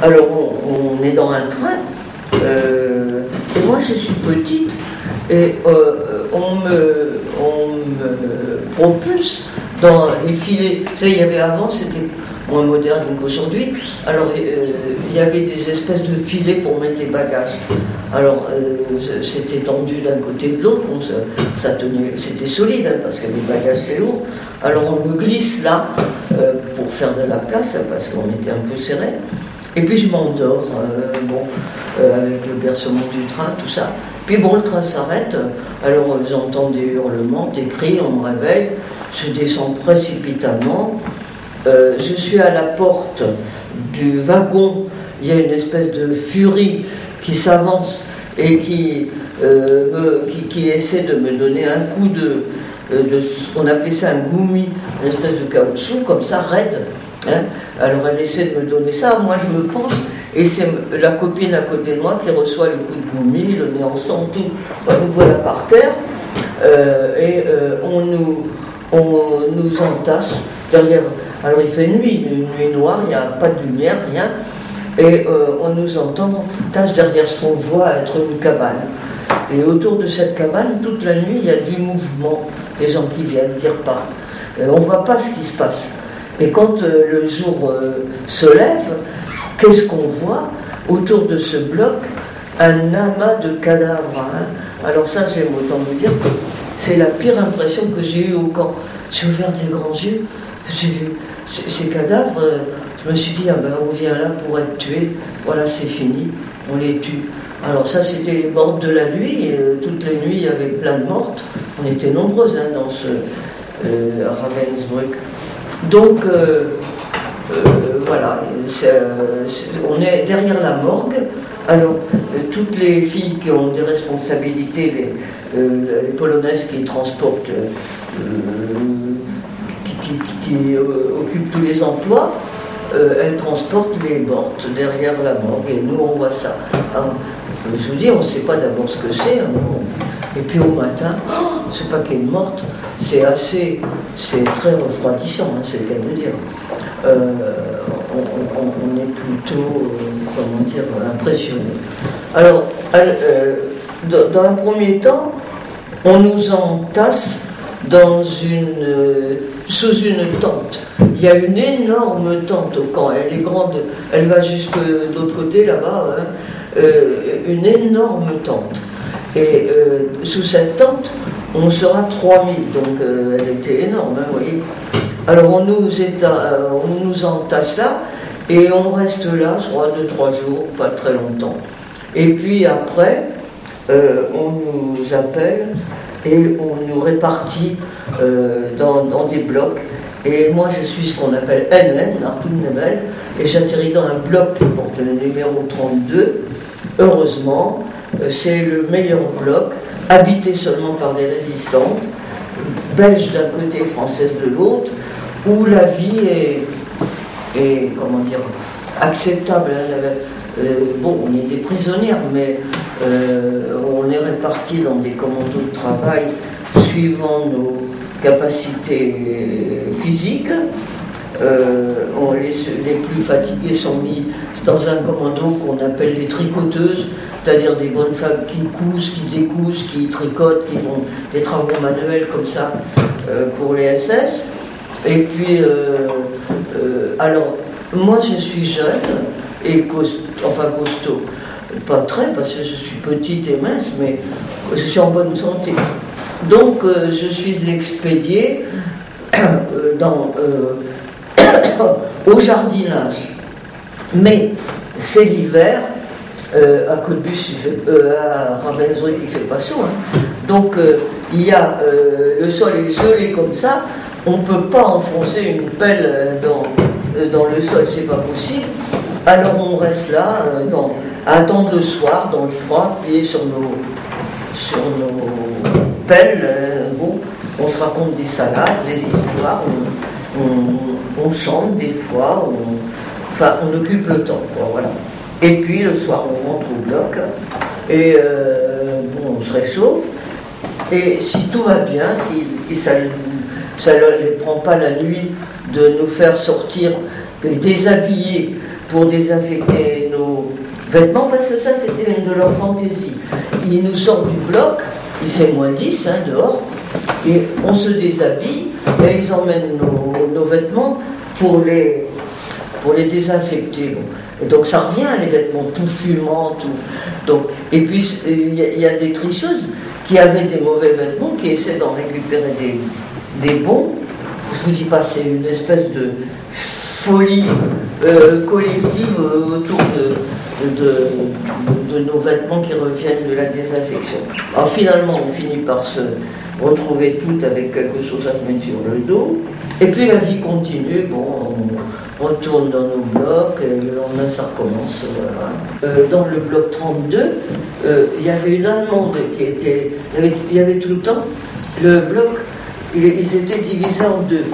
Alors on est dans un train, et moi je suis petite, et on me propulse dans les filets. Vous savez, il y avait avant, c'était moins moderne qu'aujourd'hui, alors il y avait des espèces de filets pour mettre les bagages. Alors c'était tendu d'un côté et de l'autre, ça tenait, c'était solide, hein, parce que les bagages c'est lourd. Alors on me glisse là, pour faire de la place, hein, parce qu'on était un peu serré. Et puis je m'endors, avec le bercement du train, tout ça. Puis bon, le train s'arrête, alors j'entends des hurlements, des cris, on me réveille, je descends précipitamment, je suis à la porte du wagon, il y a une espèce de furie qui s'avance et qui essaie de me donner un coup on appelait ça un goumi, une espèce de caoutchouc comme ça, raide. Hein, alors elle essaie de me donner ça, moi je me penche et c'est la copine à côté de moi qui reçoit le coup de goumi, le nez en sang, tout. Nous voilà par terre on nous entasse derrière. Alors il fait nuit, une nuit noire, il n'y a pas de lumière, rien, et on nous entasse derrière ce qu'on voit être une cabane. Et autour de cette cabane, toute la nuit, il y a du mouvement, des gens qui viennent, qui repartent. On ne voit pas ce qui se passe. Et quand le jour se lève, qu'est-ce qu'on voit autour de ce bloc? Un amas de cadavres. Hein. Alors ça, j'aime autant vous dire que c'est la pire impression que j'ai eue au camp. J'ai ouvert des grands yeux, j'ai vu ces cadavres, je me suis dit, ah ben on vient là pour être tué, voilà c'est fini, on les tue. Alors ça c'était les mortes de la nuit, toutes les nuits il y avait plein de mortes, on était nombreuses hein, dans ce Ravensbrück. Donc voilà, on est derrière la morgue. Alors toutes les filles qui ont des responsabilités, les Polonaises qui transportent, qui occupent tous les emplois, elles transportent les mortes derrière la morgue et nous on voit ça. Alors, je vous dis, on ne sait pas d'abord ce que c'est. Hein, et puis au matin, c'est pas qu'il y ait une morte, c'est très refroidissant, hein, c'est le cas de dire. On est plutôt, impressionné. Alors, dans un premier temps, on nous entasse sous une tente. Il y a une énorme tente au camp, elle est grande, elle va jusque de l'autre côté là-bas, hein, une énorme tente. Et sous cette tente, on sera 3000, donc elle était énorme, hein, vous voyez. Alors on nous entasse là, et on reste là, je crois, 2-3 jours, pas très longtemps. Et puis après, on nous appelle, et on nous répartit dans des blocs. Et moi, je suis ce qu'on appelle NN, Nartun-Nebel, et j'atterris dans un bloc qui porte le numéro 32. Heureusement, c'est le meilleur bloc, habité seulement par des résistantes, belges d'un côté, françaises de l'autre, où la vie est acceptable. Bon, on était prisonnières, mais on est répartis dans des commandos de travail suivant nos capacités physiques. Les plus fatigués sont mis dans un commando qu'on appelle les tricoteuses, c'est-à-dire des bonnes femmes qui cousent, qui décousent, qui tricotent, qui font des travaux manuels comme ça pour les SS. Et puis, alors, moi je suis jeune et costaud, pas très parce que je suis petite et mince, mais je suis en bonne santé. Donc je suis expédiée au jardinage. Mais c'est l'hiver, à Cottbus, à Ravensbrück, il ne fait pas chaud. Hein. Donc il y a le sol est gelé comme ça, on ne peut pas enfoncer une pelle dans le sol, c'est pas possible. Alors on reste là, à attendre le soir, dans le froid, plié sur nos pelles. On se raconte des salades, des histoires, on chante des fois, on occupe le temps, quoi, voilà. Et puis le soir on rentre au bloc et on se réchauffe. Et si tout va bien, si ça ne les prend pas la nuit de nous faire sortir déshabillés pour désinfecter nos vêtements, parce que ça c'était une de leurs fantaisies. Ils nous sortent du bloc, il fait -10 dehors, et on se déshabille, et ils emmènent nos vêtements pour les désinfecter. Et donc ça revient, les vêtements tout fumants, tout. Donc, et puis il y a des tricheuses qui avaient des mauvais vêtements, qui essaient d'en récupérer des bons. Je vous dis pas, c'est une espèce de folie collective autour de nos vêtements qui reviennent de la désinfection. Alors finalement, on finit par se retrouver toutes avec quelque chose à se mettre sur le dos. Et puis la vie continue, bon, on retourne dans nos blocs, et le lendemain ça recommence. Voilà. Dans le bloc 32, il y avait une Allemande qui était... Il y avait tout le temps le bloc, ils étaient divisés en deux.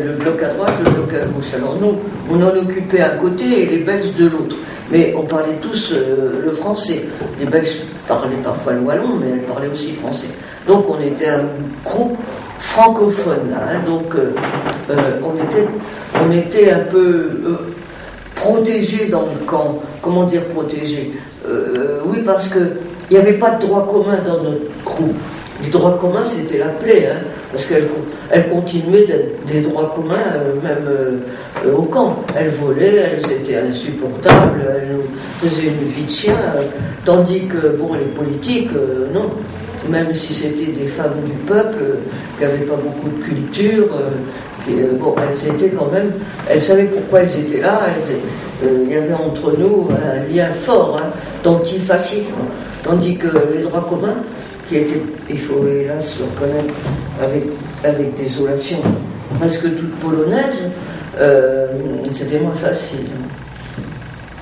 Le bloc à droite, le bloc à gauche. Alors nous, on en occupait un côté et les Belges de l'autre. Mais on parlait tous le français. Les Belges parlaient parfois le wallon, mais elles parlaient aussi français. Donc on était un groupe francophone, hein, donc on était un peu protégés dans le camp. Comment dire protégés? Oui, parce qu'il n'y avait pas de droit commun dans notre groupe. Les droits communs, c'était la plaie, hein, parce qu'elles continuaient d'être des droits communs, même au camp. Elles volaient, elles étaient insupportables, elles nous faisaient une vie de chien, tandis que, bon, les politiques, non. Même si c'était des femmes du peuple, qui n'avaient pas beaucoup de culture, bon, elles étaient quand même, elles savaient pourquoi elles étaient là, il y avait entre nous un lien fort, hein, d'antifascisme, tandis que les droits communs, qui étaient, il faut hélas le reconnaître, avec désolation, presque toute polonaise, c'était moins facile.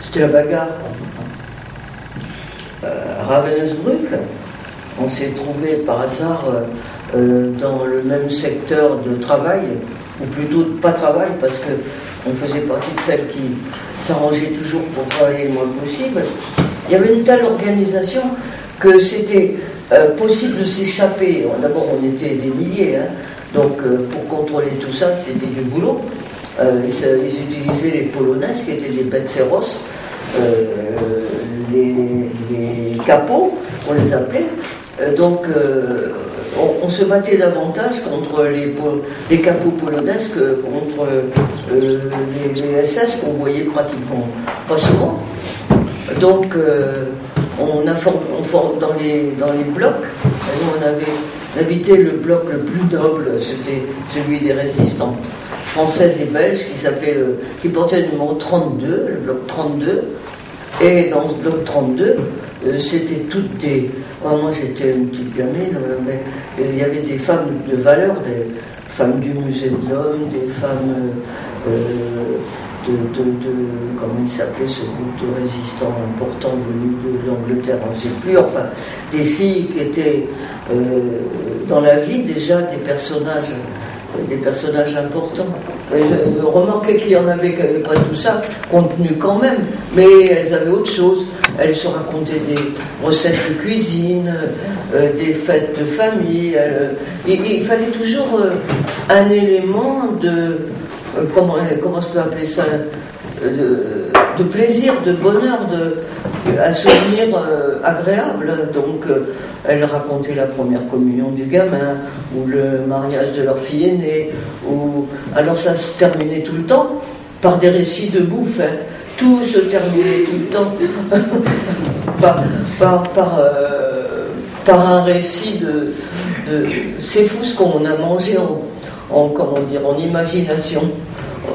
C'était la bagarre. Ravensbrück, on s'est trouvé par hasard dans le même secteur de travail, ou plutôt de pas travail, parce qu'on faisait partie de celles qui s'arrangeaient toujours pour travailler le moins possible. Il y avait une telle organisation que c'était possible de s'échapper. D'abord, on était des milliers, hein, donc pour contrôler tout ça, c'était du boulot. Ils utilisaient les polonaises, qui étaient des bêtes féroces, les capots, on les appelait. Donc, on se battait davantage contre les capots polonaises que contre les SS qu'on voyait pratiquement pas souvent. Donc, dans les blocs, on habitait le bloc le plus noble, c'était celui des résistantes françaises et belges qui portait le numéro 32, le bloc 32. Et dans ce bloc 32, c'était toutes des... moi j'étais une petite gamine, mais il y avait des femmes de valeur, des femmes du musée de l'homme, des femmes comment il s'appelait ce groupe de résistants importants venus de l'Angleterre, on ne sait plus, enfin des filles qui étaient dans la vie déjà des personnages importants. Je remarquais qu'il y en avait qui n'avaient pas tout ça contenu quand même, mais elles avaient autre chose. Elles se racontaient des recettes de cuisine, des fêtes de famille. Il fallait toujours un élément de comment je peux appeler ça, de plaisir, de bonheur, un souvenir agréable. Donc elle racontait la première communion du gamin, ou le mariage de leur fille aînée, alors ça se terminait tout le temps par des récits de bouffe, hein. Tout se terminait tout le temps par un récit de c'est fou ce qu'on a mangé en imagination.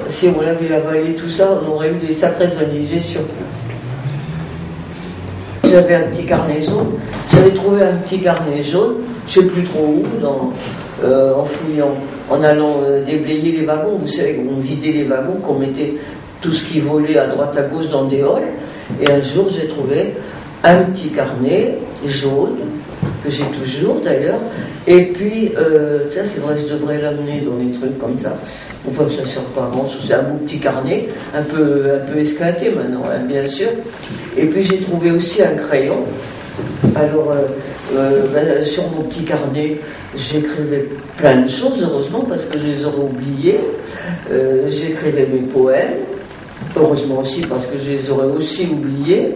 Si on avait avalé tout ça, on aurait eu des sacrées indigestions. J'avais un petit carnet jaune. J'avais trouvé un petit carnet jaune, je ne sais plus trop où, en fouillant, en allant déblayer les wagons. Vous savez, on vidait les wagons, qu'on mettait tout ce qui volait à droite à gauche dans des halls. Et un jour, j'ai trouvé un petit carnet jaune, que j'ai toujours d'ailleurs. Et puis, ça c'est vrai, je devrais l'amener dans des trucs comme ça. Enfin, ça ne sert pas à grand chose, c'est un beau petit carnet, un peu esquinté maintenant, hein, bien sûr. Et puis j'ai trouvé aussi un crayon. Alors, sur mon petit carnet, j'écrivais plein de choses, heureusement, parce que je les aurais oubliées. J'écrivais mes poèmes, Heureusement aussi, parce que je les aurais aussi oubliés.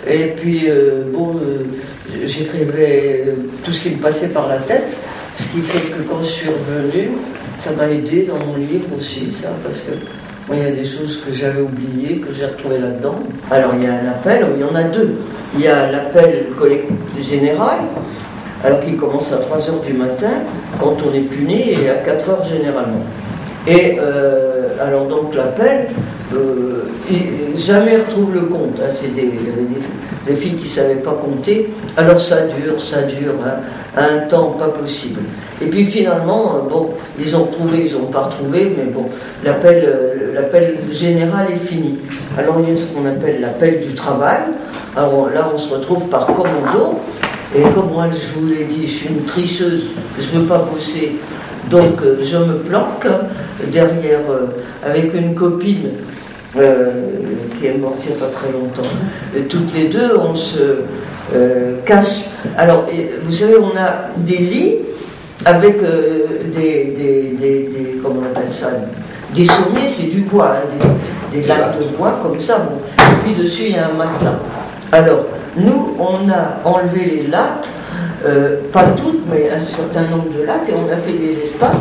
Et puis, j'écrivais tout ce qui me passait par la tête, ce qui fait que quand je suis revenue, ça m'a aidé dans mon livre aussi, ça, parce que moi, il y a des choses que j'avais oubliées, que j'ai retrouvées là-dedans. Alors, il y a un appel, il y en a deux. Il y a l'appel général, alors qui commence à 3h du matin, quand on est puni, et à 4h généralement. Et alors donc l'appel, jamais retrouve le compte. Hein, il y avait des filles qui ne savaient pas compter. Alors ça dure, hein, un temps pas possible. Et puis finalement, ils ont retrouvé, ils n'ont pas retrouvé, mais bon, l'appel général est fini. Alors il y a ce qu'on appelle l'appel du travail. Alors là, on se retrouve par commando. Et comme moi, je vous l'ai dit, je suis une tricheuse, je ne veux pas bosser. Donc je me planque derrière, avec une copine qui est morte il n'y a pas très longtemps. Et toutes les deux, on se cache. Alors, vous savez, on a des lits avec comment on appelle ça, des sommets, c'est du bois, hein, des lattes de bois comme ça. Bon. Et puis dessus, il y a un matelas. Alors, nous, on a enlevé les lattes, pas toutes, mais un certain nombre de lattes, et on a fait des espaces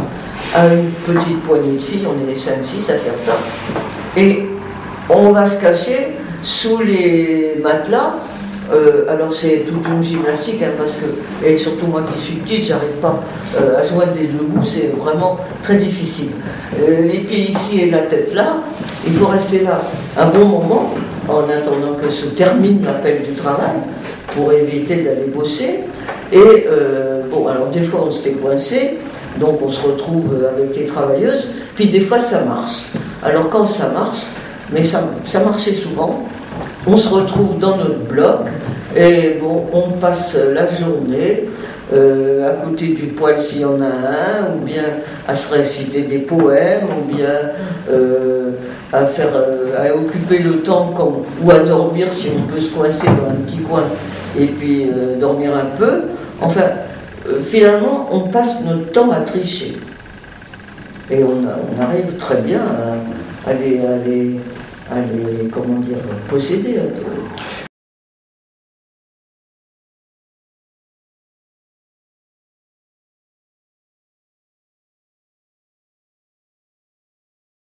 à une petite poignée de filles, on est les 5-6 à faire ça. Et on va se cacher sous les matelas. Alors c'est toute une gymnastique, hein, parce que, et surtout moi qui suis petite, j'arrive pas à joindre les deux bouts, c'est vraiment très difficile. Les pieds ici et la tête là, il faut rester là un bon moment, en attendant que se termine l'appel du travail, pour éviter d'aller bosser. Et alors des fois on se fait coincer, donc on se retrouve avec les travailleuses, puis des fois ça marche. Alors quand ça marche, mais ça marchait souvent, on se retrouve dans notre bloc, et on passe la journée à côté du poêle s'il y en a un, ou bien à se réciter des poèmes, ou bien à occuper le temps, ou à dormir si on peut se coincer dans un petit coin, et puis dormir un peu. Enfin, finalement, on passe notre temps à tricher. Et on arrive très bien à les comment dire, posséder.